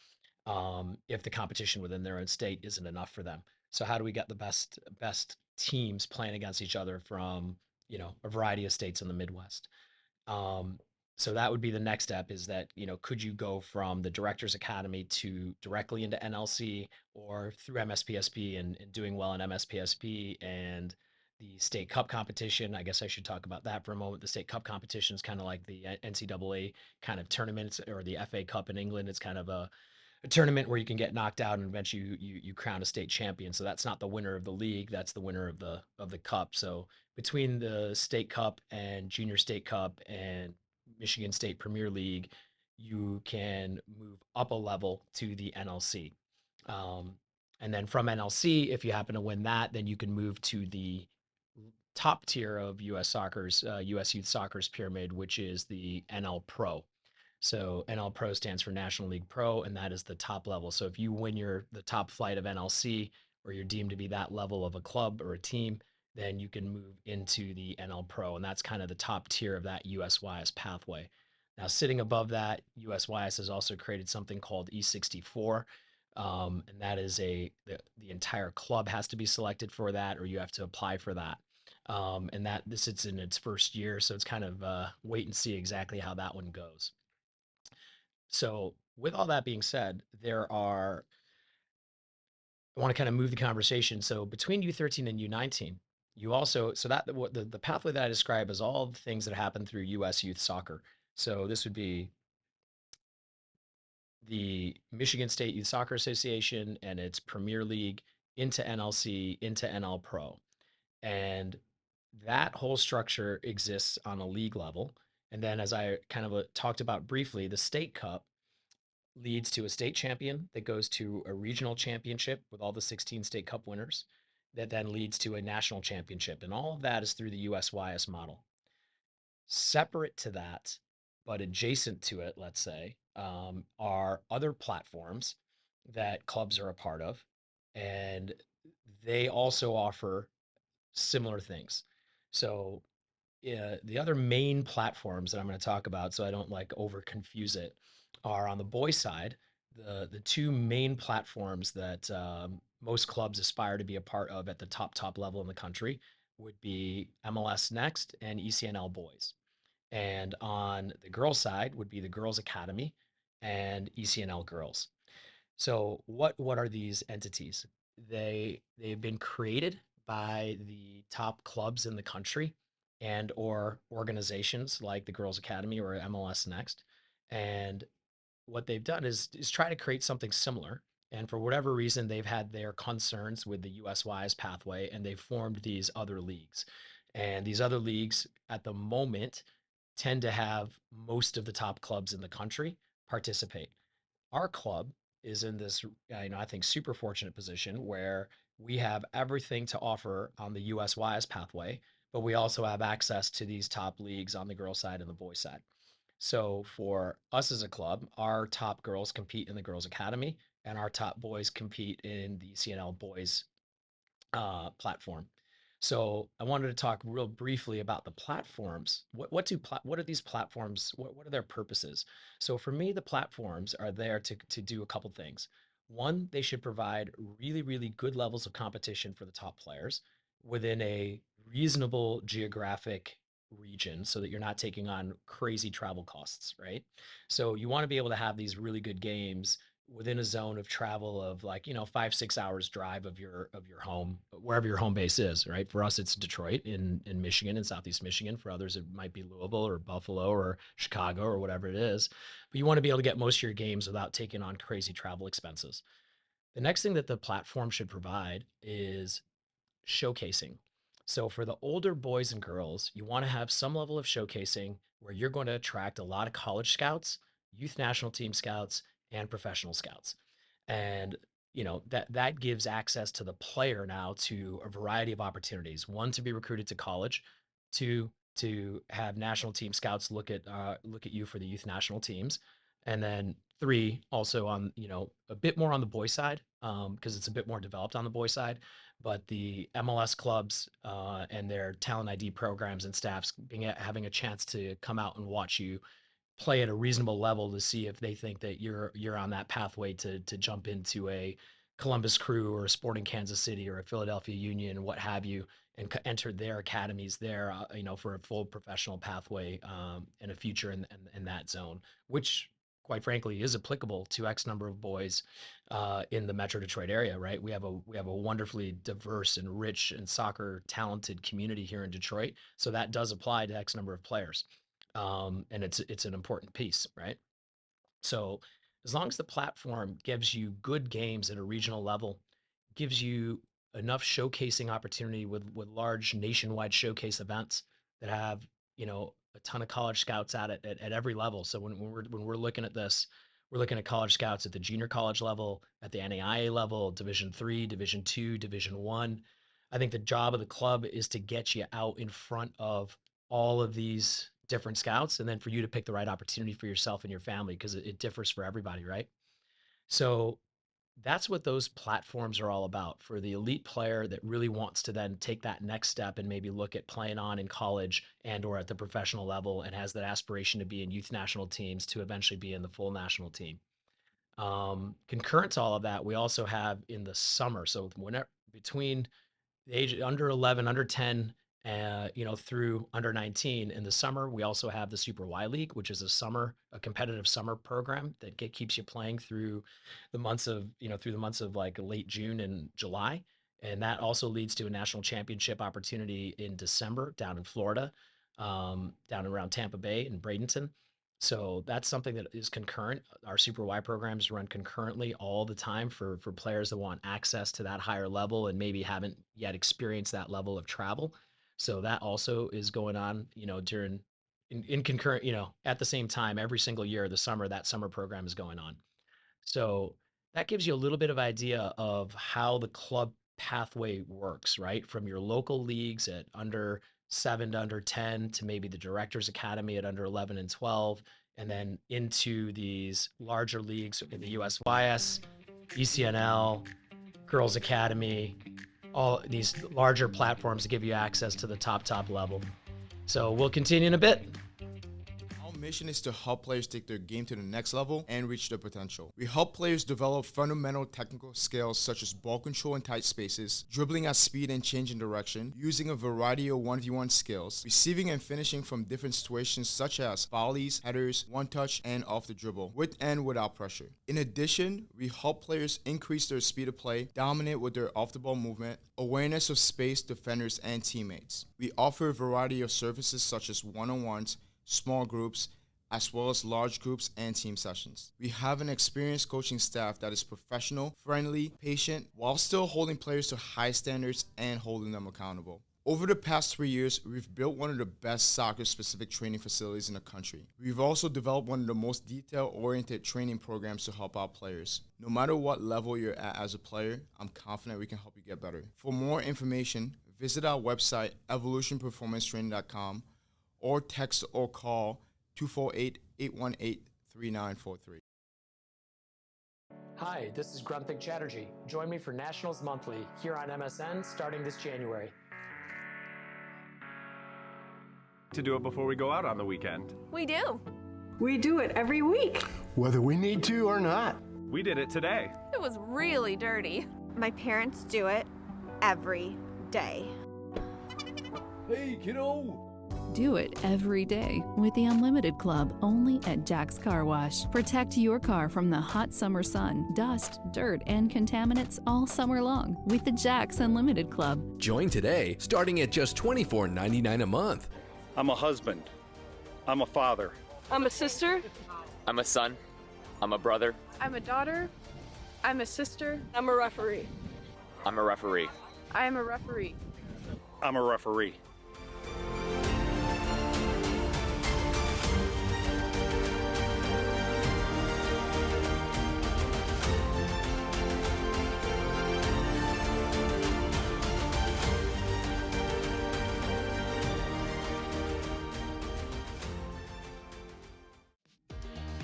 if the competition within their own state isn't enough for them? So how do we get the best teams playing against each other from, a variety of states in the Midwest? So that would be the next step, is that, could you go from the Directors Academy to directly into NLC or through MSPSP and doing well in MSPSP and the state cup competition? I guess I should talk about that for a moment. The state cup competition is kind of like the NCAA kind of tournaments, or the FA Cup in England. It's kind of a tournament where you can get knocked out and eventually you crown a state champion. So that's not the winner of the league, that's the winner of the cup. So between the state cup and junior state cup and Michigan State Premier League, you can move up a level to the NLC. And then from NLC, if you happen to win that, then you can move to the top tier of US Soccer's, US Youth Soccer's pyramid, which is the NL Pro. So NL Pro stands for National League Pro, and that is the top level. So if you win the top flight of NLC, or you're deemed to be that level of a club or a team, then you can move into the NL Pro, and that's kind of the top tier of that USYS pathway. Now, sitting above that, USYS has also created something called E64, and that is the entire club has to be selected for that, or you have to apply for that. And that this is in its first year, so it's kind of wait and see exactly how that one goes. So with all that being said, I want to kind of move the conversation. So between U13 and U19, the pathway that I describe is all the things that happen through US Youth Soccer. So this would be the Michigan State Youth Soccer Association and its Premier League into NLC, into NL Pro. And that whole structure exists on a league level. And then, as I kind of talked about briefly, the State Cup leads to a state champion that goes to a regional championship with all the 16 state cup winners, that then leads to a national championship. And all of that is through the USYS model. Separate to that, but adjacent to it, let's say, are other platforms that clubs are a part of. And they also offer similar things. So the other main platforms that I'm going to talk about, so I don't like over confuse it, are on the boys side. the two main platforms that most clubs aspire to be a part of at the top level in the country would be MLS Next and ECNL Boys. And on the girls' side would be the Girls Academy and ECNL Girls. So what are these entities? They've been created by the top clubs in the country and or organizations like the Girls Academy or MLS Next. And what they've done is try to create something similar. And for whatever reason, they've had their concerns with the USYS pathway, and they've formed these other leagues. And these other leagues at the moment tend to have most of the top clubs in the country participate. Our club is in this, I think, super fortunate position where we have everything to offer on the USYS pathway, but we also have access to these top leagues on the girls' side and the boys' side. So for us as a club, our top girls compete in the Girls Academy, and our top boys compete in the CNL Boys platform. So I wanted to talk real briefly about the platforms. What are these platforms? What are their purposes? So for me, the platforms are there to do a couple things. One, they should provide really, really good levels of competition for the top players within a reasonable geographic region so that you're not taking on crazy travel costs, right? So you want to be able to have these really good games within a zone of travel of 5-6 hours drive of your home, wherever your home base is, right? For us, it's Detroit in Michigan, in Southeast Michigan. For others, it might be Louisville or Buffalo or Chicago or whatever it is. But you want to be able to get most of your games without taking on crazy travel expenses. The next thing that the platform should provide is showcasing. So for the older boys and girls, you want to have some level of showcasing where you're going to attract a lot of college scouts, youth national team scouts, and professional scouts. And that gives access to the player now to a variety of opportunities. One, to be recruited to college. Two, to have national team scouts look at you for the youth national teams. And then three, also on a bit more on the boy side, because it's a bit more developed on the boy side, but the MLS clubs and their talent ID programs and staffs having a chance to come out and watch you play at a reasonable level to see if they think that you're on that pathway to jump into a Columbus Crew or a Sporting Kansas City or a Philadelphia Union, what have you, and enter their academies there, for a full professional pathway and a future in that zone, which quite frankly is applicable to X number of boys in the Metro Detroit area, right? We have a wonderfully diverse and rich and soccer talented community here in Detroit, so that does apply to X number of players. And it's an important piece, right? So as long as the platform gives you good games at a regional level, gives you enough showcasing opportunity with large nationwide showcase events that have a ton of college scouts at it at every level. So when we're looking at this, we're looking at college scouts at the junior college level, at the NAIA level, Division III, Division II, Division I. I think the job of the club is to get you out in front of all of these different scouts, and then for you to pick the right opportunity for yourself and your family, because it differs for everybody, right? So that's what those platforms are all about for the elite player that really wants to then take that next step and maybe look at playing on in college and or at the professional level and has that aspiration to be in youth national teams to eventually be in the full national team. Concurrent to all of that, we also have in the summer, so whenever between the age under 11, under 10, through under 19 in the summer, we also have the Super Y League, which is a competitive summer program that keeps you playing through the months of like late June and July. And that also leads to a national championship opportunity in December down in Florida, down around Tampa Bay and Bradenton. So that's something that is concurrent. Our Super Y programs run concurrently all the time for players that want access to that higher level and maybe haven't yet experienced that level of travel. So that also is going on, during in concurrent, at the same time, every single year, the summer, that summer program is going on. So that gives you a little bit of idea of how the club pathway works, right? From your local leagues at under 7 to under 10 to maybe the Directors Academy at under 11 and 12, and then into these larger leagues in the USYS, ECNL, Girls Academy, all these larger platforms to give you access to the top level. So we'll continue in a bit. mission is to help players take their game to the next level and reach their potential. We help players develop fundamental technical skills such as ball control in tight spaces, dribbling at speed and changing direction, using a variety of 1v1 skills, receiving and finishing from different situations such as volleys, headers, one touch, and off the dribble, with and without pressure. In addition, we help players increase their speed of play, dominate with their off-the-ball movement, awareness of space, defenders, and teammates. We offer a variety of services such as one-on-ones, small groups, as well as large groups and team sessions. We have an experienced coaching staff that is professional, friendly, patient, while still holding players to high standards and holding them accountable. Over the past 3 years, we've built one of the best soccer-specific training facilities in the country. We've also developed one of the most detail-oriented training programs to help out players. No matter what level you're at as a player, I'm confident we can help you get better. For more information, visit our website, evolutionperformancetraining.com, or text or call 248-818-3943. Hi, this is Gronthik Chatterjee. Join me for Nationals Monthly here on MSN starting this January. To do it before we go out on the weekend. We do. We do it every week. Whether we need to or not. We did it today. It was really dirty. My parents do it every day. Hey, kiddo! Do it every day with the Unlimited Club only at Jack's Car Wash. Protect your car from the hot summer sun, dust, dirt, and contaminants all summer long with the Jack's Unlimited Club. Join today, starting at just $24.99 a month. I'm a husband. I'm a father. I'm a sister. I'm a son. I'm a brother. I'm a daughter. I'm a sister. I'm a referee. I'm a referee. I am a referee. I'm a referee.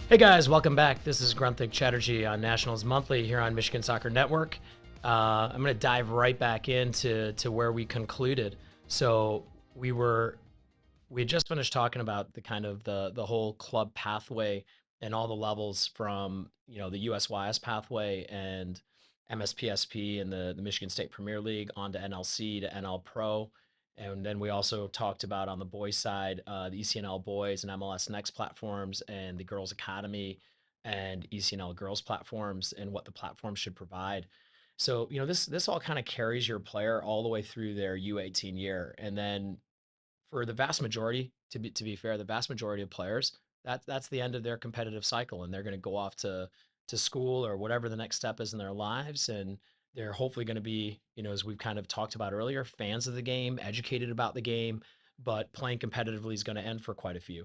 Hey guys, welcome back. This is Gronthik Chatterjee on Nationals Monthly here on Michigan Soccer Network. I'm going to dive right back into where we concluded. So we had just finished talking about the kind of the whole club pathway and all the levels from the USYS pathway and MSPSP and the Michigan State Premier League on to NLC to NL Pro. And then we also talked about on the boys side, the ECNL boys and MLS Next platforms and the Girls Academy and ECNL girls platforms and what the platform should provide. So, this all kind of carries your player all the way through their U18 year. And then for the vast majority, to be fair, the vast majority of players, that's the end of their competitive cycle. And they're going to go off to school or whatever the next step is in their lives. And they're hopefully going to be, as we've kind of talked about earlier, fans of the game, educated about the game, but playing competitively is going to end for quite a few.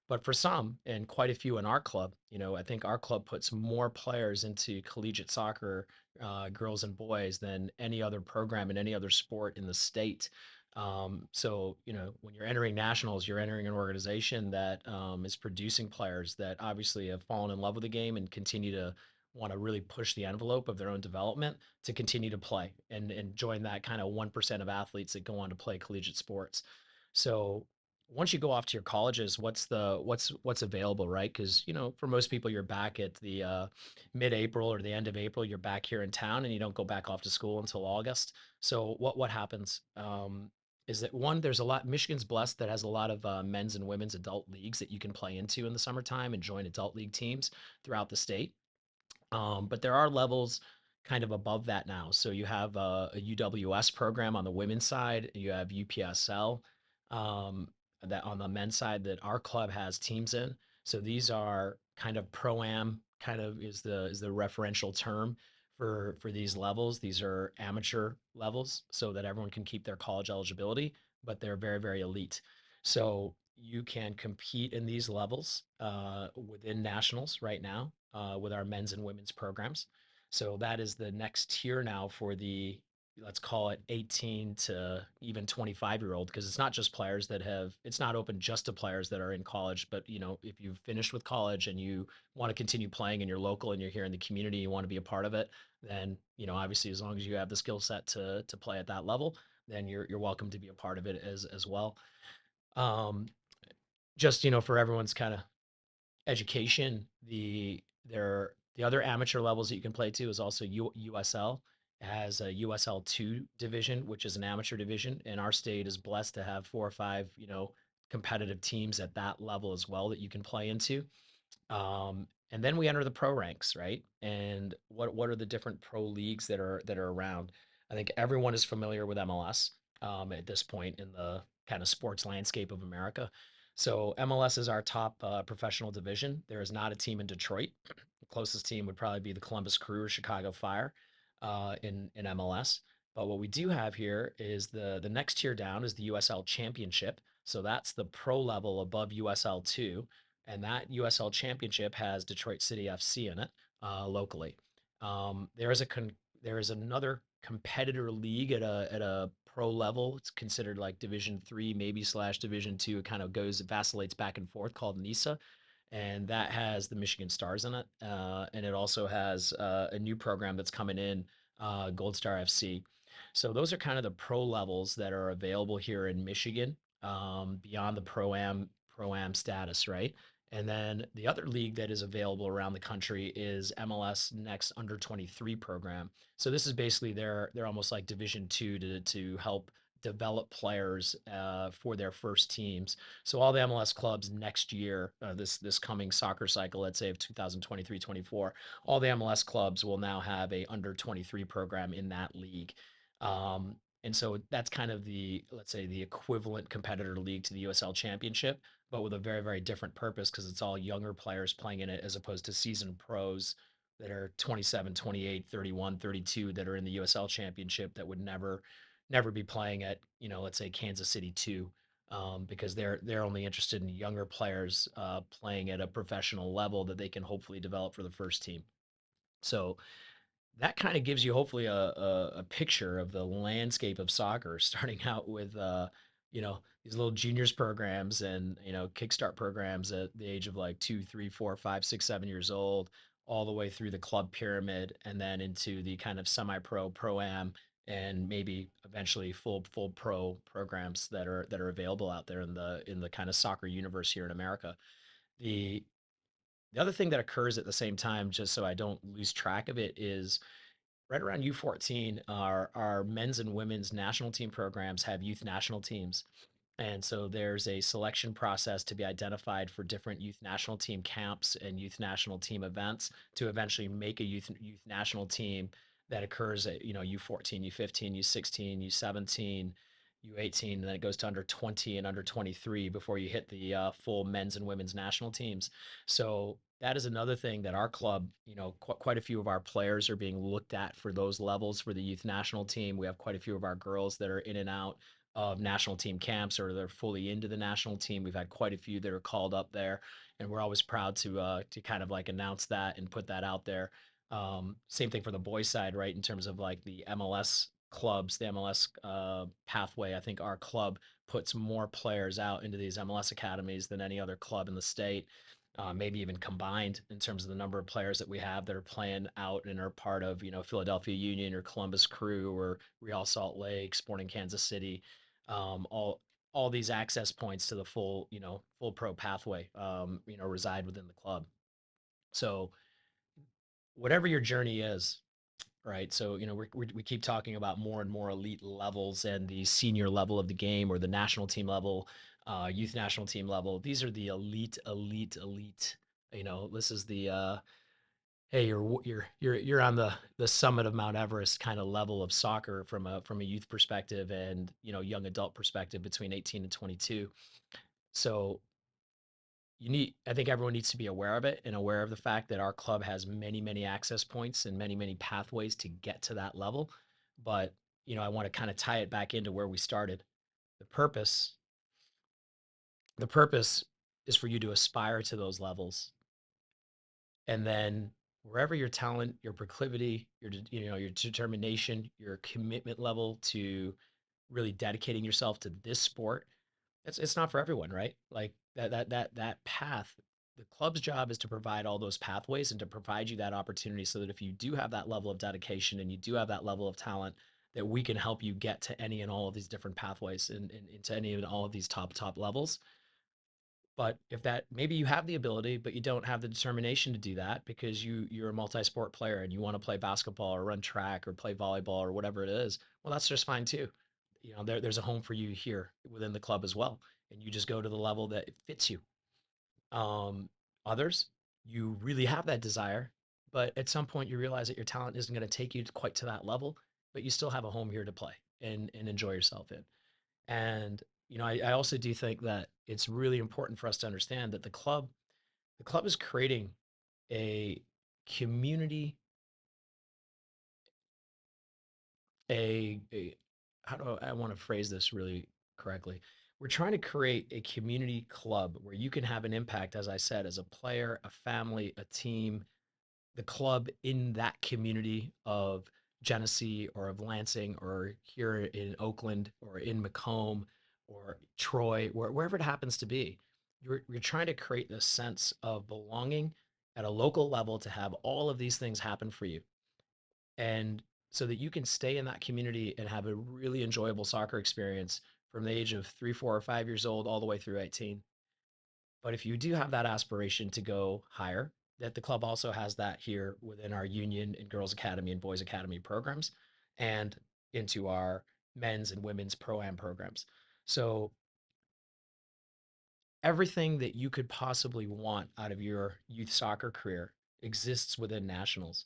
But for some, and quite a few in our club, I think our club puts more players into collegiate soccer, girls and boys, than any other program in any other sport in the state. So, when you're entering nationals, you're entering an organization that is producing players that obviously have fallen in love with the game and continue to want to really push the envelope of their own development to continue to play and join that kind of 1% of athletes that go on to play collegiate sports. So once you go off to your colleges, what's available, right? Because, for most people, you're back at the mid-April or the end of April, you're back here in town and you don't go back off to school until August. So what happens is that one, there's a lot, Michigan's blessed that has a lot of men's and women's adult leagues that you can play into in the summertime and join adult league teams throughout the state. But there are levels kind of above that now. So you have a UWS program on the women's side. You have UPSL that on the men's side that our club has teams in. So these are kind of pro-am, kind of is the referential term for these levels. These are amateur levels so that everyone can keep their college eligibility, but they're very, very elite. So you can compete in these levels within nationals right now with our men's and women's programs. So that is the next tier now for the, let's call it 18 to even 25-year-old, because it's not just players that it's not open just to players that are in college, but if you've finished with college and you want to continue playing and you're local and you're here in the community, you want to be a part of it, then, obviously as long as you have the skill set to play at that level, then you're welcome to be a part of it as well. Just, for everyone's kind of education, the other amateur levels that you can play to is also USL. It has a USL2 division, which is an amateur division, and our state is blessed to have 4 or 5, competitive teams at that level as well that you can play into. And then we enter the pro ranks, right? And what are the different pro leagues that are around? I think everyone is familiar with MLS at this point in the kind of sports landscape of America. So MLS is our top professional division. There is not a team in Detroit. The closest team would probably be the Columbus Crew or Chicago Fire in MLS. But what we do have here is the next tier down is the USL Championship. So that's the pro level above USL 2, and that USL Championship has Detroit City FC in it locally. There is there is another competitor league at a pro level. It's considered like Division 3, maybe slash Division 2. It kind of vacillates back and forth, called NISA, and that has the Michigan Stars in it. And it also has a new program that's coming in, Gold Star FC. So those are kind of the pro levels that are available here in Michigan, beyond the pro am status, right? And then the other league that is available around the country is MLS Next Under 23 program. So this is basically they're almost like Division 2 to help develop players for their first teams. So all the MLS clubs next year, this coming soccer cycle, let's say of 2023-24, all the MLS clubs will now have a under 23 program in that league. And so that's kind of let's say, the equivalent competitor league to the USL Championship, but with a very, very different purpose because it's all younger players playing in it as opposed to seasoned pros that are 27, 28, 31, 32 that are in the USL Championship that would never be playing at, let's say Kansas City 2, because they're only interested in younger players playing at a professional level that they can hopefully develop for the first team. So that kind of gives you hopefully a picture of the landscape of soccer, starting out with these little juniors programs and kickstart programs at the age of like 2, 3, 4, 5, 6, 7 years old, all the way through the club pyramid, and then into the kind of semi-pro, pro-am, and maybe eventually full pro programs that are available out there in the kind of soccer universe here in America. The the other thing that occurs at the same time, just so I don't lose track of it, is right around U14, our men's and women's national team programs have youth national teams. And so there's a selection process to be identified for different youth national team camps and youth national team events to eventually make a youth national team that occurs at, U14, U15, U16, U17, U18, and then it goes to under 20 and under 23 before you hit the full men's and women's national teams. So that is another thing that our club, quite a few of our players are being looked at for those levels for the youth national team. We have quite a few of our girls that are in and out of national team camps, or they're fully into the national team. We've had quite a few that are called up there, and we're always proud to kind of like announce that and put that out there. Same thing for the boys side, right? In terms of like the MLS clubs, the MLS pathway. I think our club puts more players out into these MLS academies than any other club in the state. Maybe even combined in terms of the number of players that we have that are playing out and are part of, Philadelphia Union or Columbus Crew or Real Salt Lake, Sporting Kansas City, all these access points to the full pro pathway, reside within the club. So whatever your journey is, right? So, we keep talking about more and more elite levels and the senior level of the game or the national team level, youth national team level. These are the elite, elite, elite. This is the hey, you're on the summit of Mount Everest kind of level of soccer from a youth perspective and young adult perspective between 18 and 22. So I think everyone needs to be aware of it and aware of the fact that our club has many, many access points and many, many pathways to get to that level. But, I want to kind of tie it back into where we started. The purpose, the purpose is for you to aspire to those levels. And then wherever your talent, your proclivity, your determination, your commitment level to really dedicating yourself to this sport, it's not for everyone, right? Like that path, the club's job is to provide all those pathways and to provide you that opportunity so that if you do have that level of dedication and you do have that level of talent, that we can help you get to any and all of these different pathways and into any and all of these top levels. But if that, maybe you have the ability, but you don't have the determination to do that because you're a multi-sport player and you want to play basketball or run track or play volleyball or whatever it is, well, that's just fine too. There's a home for you here within the club as well, and you just go to the level that it fits you. Others, you really have that desire, but at some point you realize that your talent isn't going to take you quite to that level, but you still have a home here to play and enjoy yourself in. And I also do think that it's really important for us to understand that the club is creating a community, a how do I want to phrase this really correctly? We're trying to create a community club where you can have an impact, as I said, as a player, a family, a team, the club in that community of Genesee or of Lansing or here in Oakland or in Macomb or Troy, wherever it happens to be. You're trying to create this sense of belonging at a local level to have all of these things happen for you. And so that you can stay in that community and have a really enjoyable soccer experience from the age of 3, 4, or 5 years old all the way through 18. But if you do have that aspiration to go higher, that the club also has that here within our union and girls academy and boys academy programs and into our men's and women's pro-am programs. So everything that you could possibly want out of your youth soccer career exists within nationals.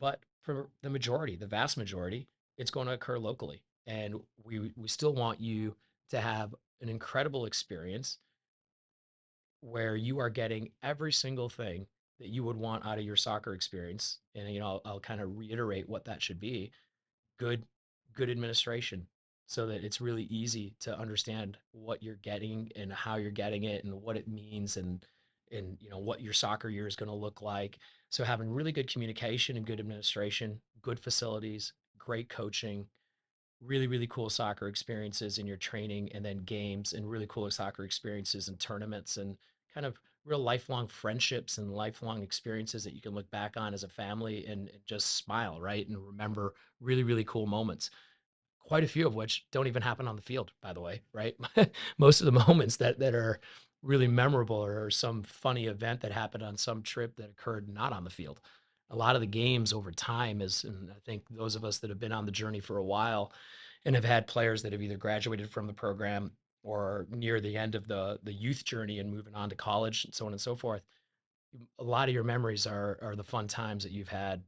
But for the majority, the vast majority, it's going to occur locally. And we still want you to have an incredible experience where you are getting every single thing that you would want out of your soccer experience. And I'll kind of reiterate what that should be. Good good administration so that it's really easy to understand what you're getting and how you're getting it and what it means and what your soccer year is going to look like. So having really good communication and good administration, good facilities, great coaching, really, really cool soccer experiences in your training and then games and really cool soccer experiences and tournaments and kind of real lifelong friendships and lifelong experiences that you can look back on as a family and just smile, right? And remember really, really cool moments. Quite a few of which don't even happen on the field, by the way, right? Most of the moments that are really memorable or some funny event that happened on some trip that occurred not on the field. A lot of the games over time is, and I think those of us that have been on the journey for a while and have had players that have either graduated from the program or near the end of the youth journey and moving on to college and so on and so forth. A lot of your memories are the fun times that you've had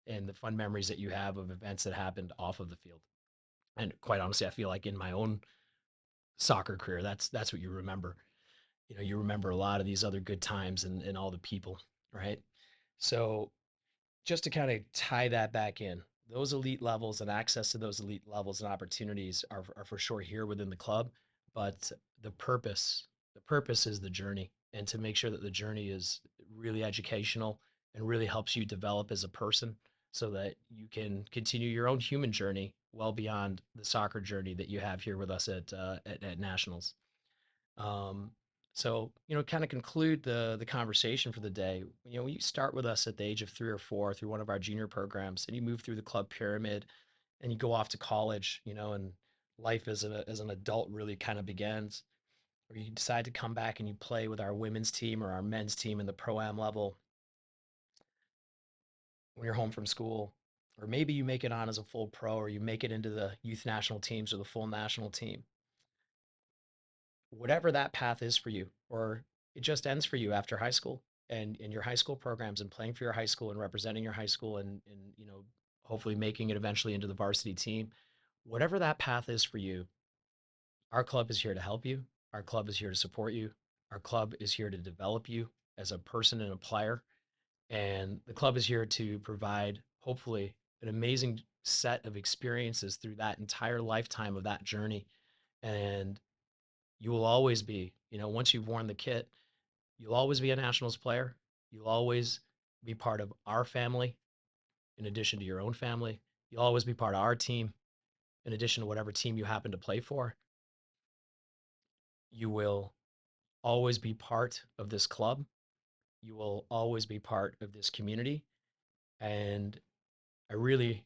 and the fun memories that you have of events that happened off of the field. And quite honestly, I feel like in my own soccer career, that's what you remember. You remember a lot of these other good times and all the people, right? So just to kind of tie that back in, those elite levels and access to those elite levels and opportunities are for sure here within the club, but the purpose is the journey and to make sure that the journey is really educational and really helps you develop as a person so that you can continue your own human journey well beyond the soccer journey that you have here with us at Nationals. Um, kind of conclude the conversation for the day. When you start with us at the age of 3 or 4 through one of our junior programs, and you move through the club pyramid, and you go off to college, and life as an adult really kind of begins. Or you decide to come back and you play with our women's team or our men's team in the pro-am level when you're home from school. Or maybe you make it on as a full pro, or you make it into the youth national teams or the full national team. Whatever that path is for you, or it just ends for you after high school and in your high school programs and playing for your high school and representing your high school and hopefully making it eventually into the varsity team. Whatever that path is for you, our club is here to help you. Our club is here to support you. Our club is here to develop you as a person and a player. And the club is here to provide, hopefully, an amazing set of experiences through that entire lifetime of that journey. And you will always be, once you've worn the kit, you'll always be a Nationals player. You'll always be part of our family in addition to your own family. You'll always be part of our team in addition to whatever team you happen to play for. You will always be part of this club. You will always be part of this community. And I really,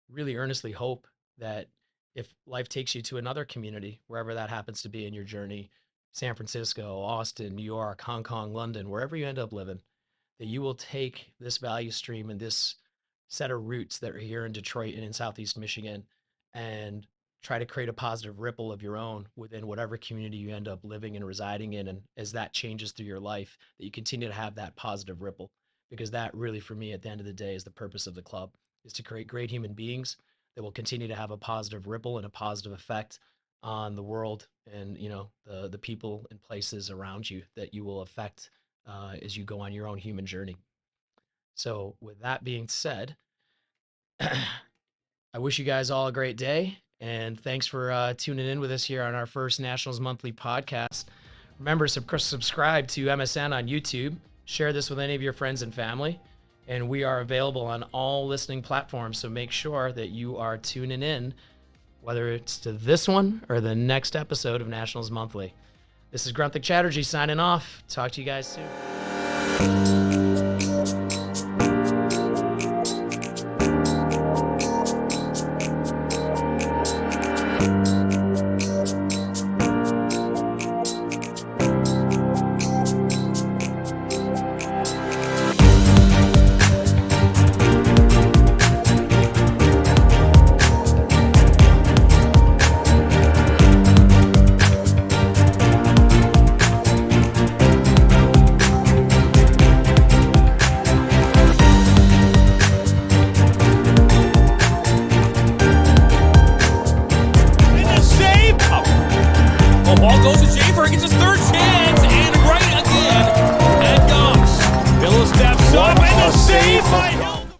really earnestly hope that if life takes you to another community, wherever that happens to be in your journey, San Francisco, Austin, New York, Hong Kong, London, wherever you end up living, that you will take this value stream and this set of roots that are here in Detroit and in Southeast Michigan and try to create a positive ripple of your own within whatever community you end up living and residing in. And as that changes through your life, that you continue to have that positive ripple, because that really, for me, at the end of the day, is the purpose of the club, is to create great human beings that will continue to have a positive ripple and a positive effect on the world and, you know, the people and places around you that you will affect as you go on your own human journey. So with that being said, I wish you guys all a great day, and thanks for tuning in with us here on our first Nationals Monthly podcast. Remember, subscribe to MSN on YouTube, share this with any of your friends and family, and we are available on all listening platforms, so make sure that you are tuning in, whether it's to this one or the next episode of Nationals Monthly. This is Gronthik Chatterjee signing off. Talk to you guys soon.